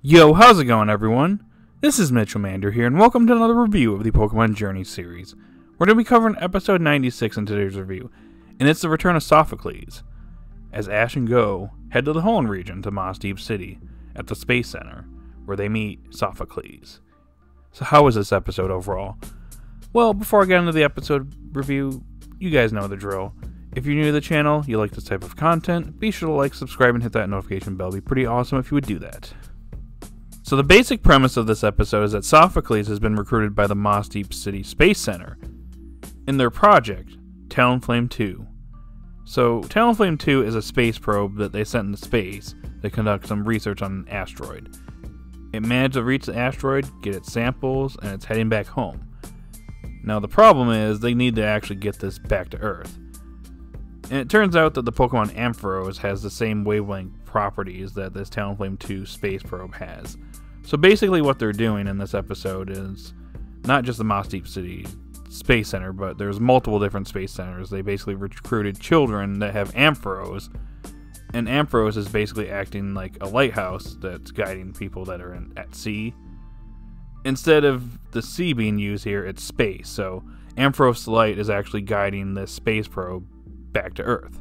Yo, how's it going, everyone? This is Mitchell Mander here, and welcome to another review of the Pokemon Journey series. We're going to be covering episode 96 in today's review, and it's the return of Sophocles, as Ash and Goh head to the Hoenn region to Mossdeep City at the Space Center, where they meet Sophocles. So how was this episode overall? Well, before I get into the episode review, you guys know the drill. If you're new to the channel, you like this type of content, be sure to like, subscribe, and hit that notification bell. It'd be pretty awesome if you would do that. So the basic premise of this episode is that Sophocles has been recruited by the Mossdeep City Space Center in their project, Talonflame 2. So Talonflame 2 is a space probe that they sent into space to conduct some research on an asteroid. It managed to reach the asteroid, get its samples, and it's heading back home. Now the problem is they need to actually get this back to Earth. And it turns out that the Pokemon Ampharos has the same wavelength properties that this Talonflame 2 space probe has. So basically what they're doing in this episode is not just the Mossdeep City Space Center, but there's multiple different space centers. They basically recruited children that have Ampharos, and Ampharos is basically acting like a lighthouse that's guiding people that are at sea. Instead of the sea being used here, it's space. So Ampharos light is actually guiding this space probe back to Earth.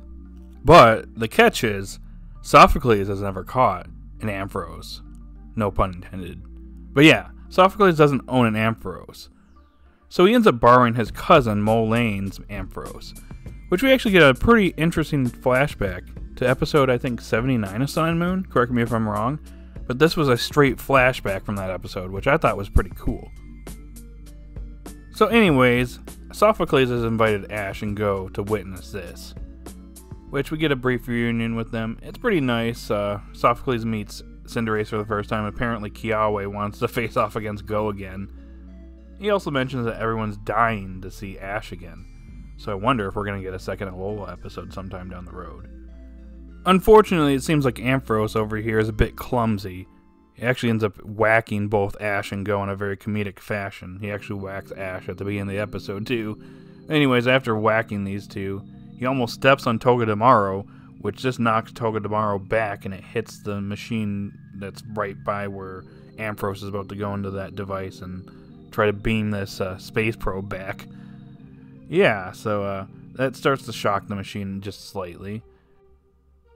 But the catch is, Sophocles has never caught an Ampharos. No pun intended. But yeah, Sophocles doesn't own an Ampharos. So he ends up borrowing his cousin Molane's Ampharos, which we actually get a pretty interesting flashback to episode, I think, 79 of Sun and Moon. Correct me if I'm wrong. But this was a straight flashback from that episode, which I thought was pretty cool. So anyways, Sophocles has invited Ash and Goh to witness this, which we get a brief reunion with them. It's pretty nice. Sophocles meets Cinderace for the first time. Apparently Kiawe wants to face off against Goh again. He also mentions that everyone's dying to see Ash again, so I wonder if we're going to get a second Alola episode sometime down the road. Unfortunately, it seems like Ampharos over here is a bit clumsy. He actually ends up whacking both Ash and Goh in a very comedic fashion. He actually whacks Ash at the beginning of the episode too. Anyways, after whacking these two, he almost steps on Togedemaru, which just knocks Togedemaru back, and it hits the machine that's right by where Ampharos is about to go into that device and try to beam this space probe back. Yeah, so that starts to shock the machine just slightly.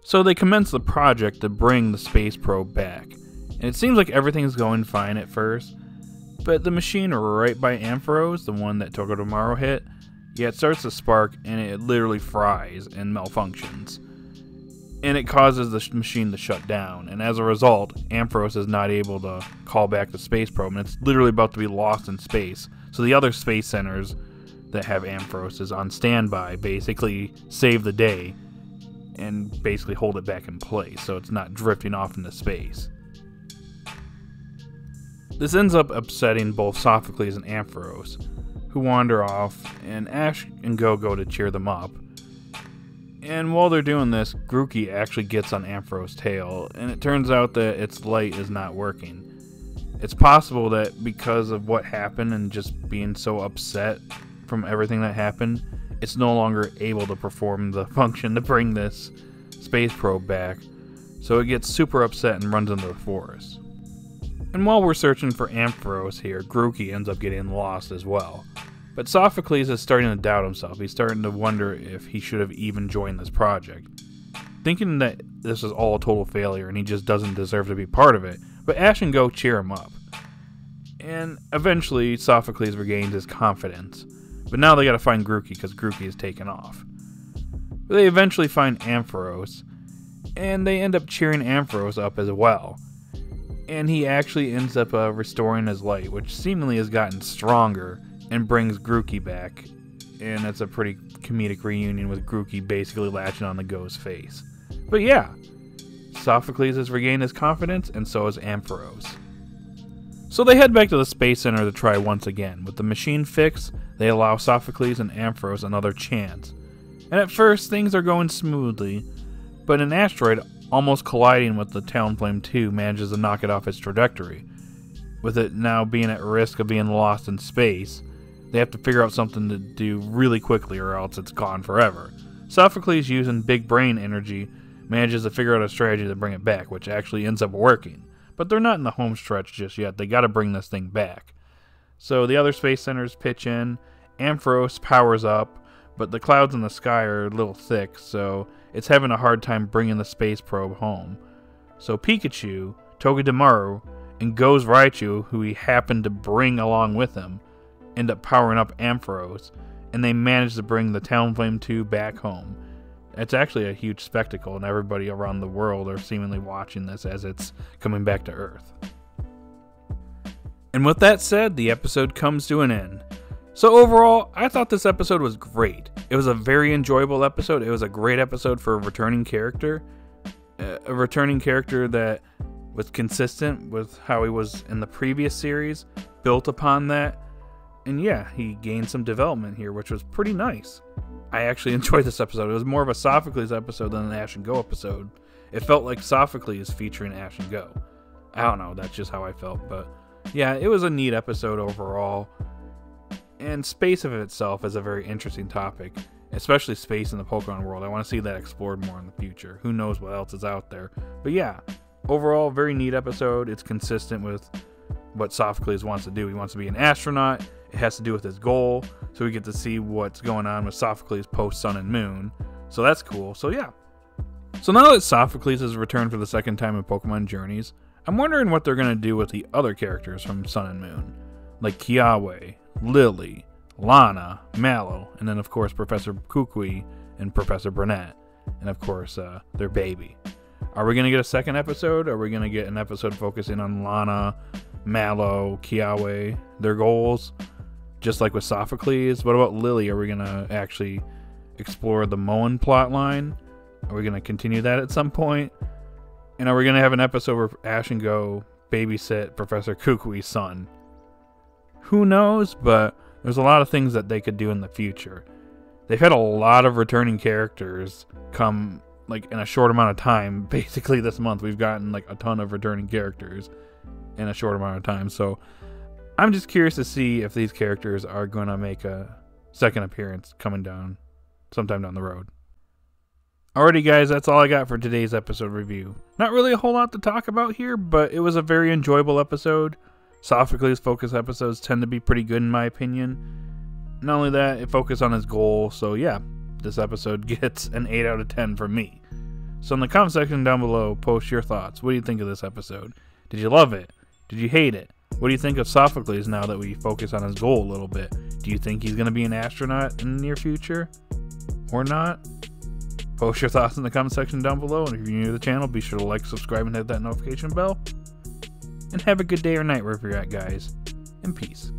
So they commence the project to bring the space probe back. And it seems like everything's going fine at first, but the machine right by Ampharos, the one that Togedemaru hit, yeah, it starts to spark, and it literally fries and malfunctions. And it causes the machine to shut down, and as a result, Ampharos is not able to call back the space probe, and it's literally about to be lost in space. So the other space centers that have Ampharos is on standby, basically save the day, and basically hold it back in place, so it's not drifting off into space. This ends up upsetting both Sophocles and Ampharos, who wander off, and Ash and Goh go to cheer them up. And while they're doing this, Grooky actually gets on Ampharos' tail, and it turns out that its light is not working. It's possible that because of what happened and just being so upset from everything that happened, it's no longer able to perform the function to bring this space probe back, so it gets super upset and runs into the forest. And while we're searching for Ampharos here, Grooky ends up getting lost as well. But Sophocles is starting to doubt himself. He's starting to wonder if he should have even joined this project, thinking that this is all a total failure and he just doesn't deserve to be part of it. But Ash and Goh cheer him up. And eventually Sophocles regains his confidence. But now they gotta find Grooky because Grooky is taken off. But they eventually find Ampharos, and they end up cheering Ampharos up as well. And he actually ends up restoring his light, which seemingly has gotten stronger, and brings Grooky back. And it's a pretty comedic reunion with Grooky basically latching on to Goh's face. But yeah, Sophocles has regained his confidence, and so has Ampharos. So they head back to the Space Center to try once again. With the machine fixed, they allow Sophocles and Ampharos another chance. And at first, things are going smoothly, but an asteroid almost colliding with the Talonflame 2 manages to knock it off its trajectory. With it now being at risk of being lost in space, they have to figure out something to do really quickly or else it's gone forever. Sophocles, using big brain energy, manages to figure out a strategy to bring it back, which actually ends up working. but they're not in the home stretch just yet. They got to bring this thing back. So the other space centers pitch in. Ampharos powers up, but the clouds in the sky are a little thick, so it's having a hard time bringing the space probe home. So Pikachu, Togedemaru, and Go's Raichu, who he happened to bring along with him, end up powering up Ampharos, and they manage to bring the Talonflame 2 back home. It's actually a huge spectacle, and everybody around the world are seemingly watching this as it's coming back to Earth. And with that said, the episode comes to an end. So overall, I thought this episode was great. It was a very enjoyable episode. It was a great episode for a returning character. A returning character that was consistent with how he was in the previous series, built upon that. And yeah, he gained some development here, which was pretty nice. I actually enjoyed this episode. It was more of a Sophocles episode than an Ash and Goh episode. It felt like Sophocles featuring Ash and Goh. I don't know, that's just how I felt. But yeah, it was a neat episode overall. And space of itself is a very interesting topic, especially space in the Pokemon world. I want to see that explored more in the future. Who knows what else is out there. But yeah, overall, very neat episode. It's consistent with what Sophocles wants to do. He wants to be an astronaut. It has to do with his goal. So we get to see what's going on with Sophocles post Sun and Moon. So that's cool. So yeah. So now that Sophocles has returned for the second time in Pokemon Journeys, I'm wondering what they're going to do with the other characters from Sun and Moon. Like Kiawe, Lily, Lana, Mallow, and then of course Professor Grooky and Professor Burnett, and of course their baby. Are we going to get a second episode? Are we going to get an episode focusing on Lana, Mallow, Kiawe, their goals, just like with Sophocles? What about Lily? Are we going to actually explore the Moen plotline? Are we going to continue that at some point? And are we going to have an episode where Ash and Goh babysit Professor Kukuy's son? Who knows, but there's a lot of things that they could do in the future. They've had a lot of returning characters come like in a short amount of time. Basically this month we've gotten like a ton of returning characters in a short amount of time. So I'm just curious to see if these characters are going to make a second appearance coming down sometime down the road. Alrighty guys, that's all I got for today's episode review. Not really a whole lot to talk about here, but it was a very enjoyable episode. Sophocles focused episodes tend to be pretty good in my opinion. Not only that, it focused on his goal, so yeah, this episode gets an 8 out of 10 from me. So in the comment section down below, post your thoughts. What do you think of this episode? Did you love it? Did you hate it? What do you think of Sophocles now that we focus on his goal a little bit? Do you think he's going to be an astronaut in the near future? Or not? Post your thoughts in the comment section down below, and if you're new to the channel, be sure to like, subscribe, and hit that notification bell. And have a good day or night wherever you're at, guys. And peace.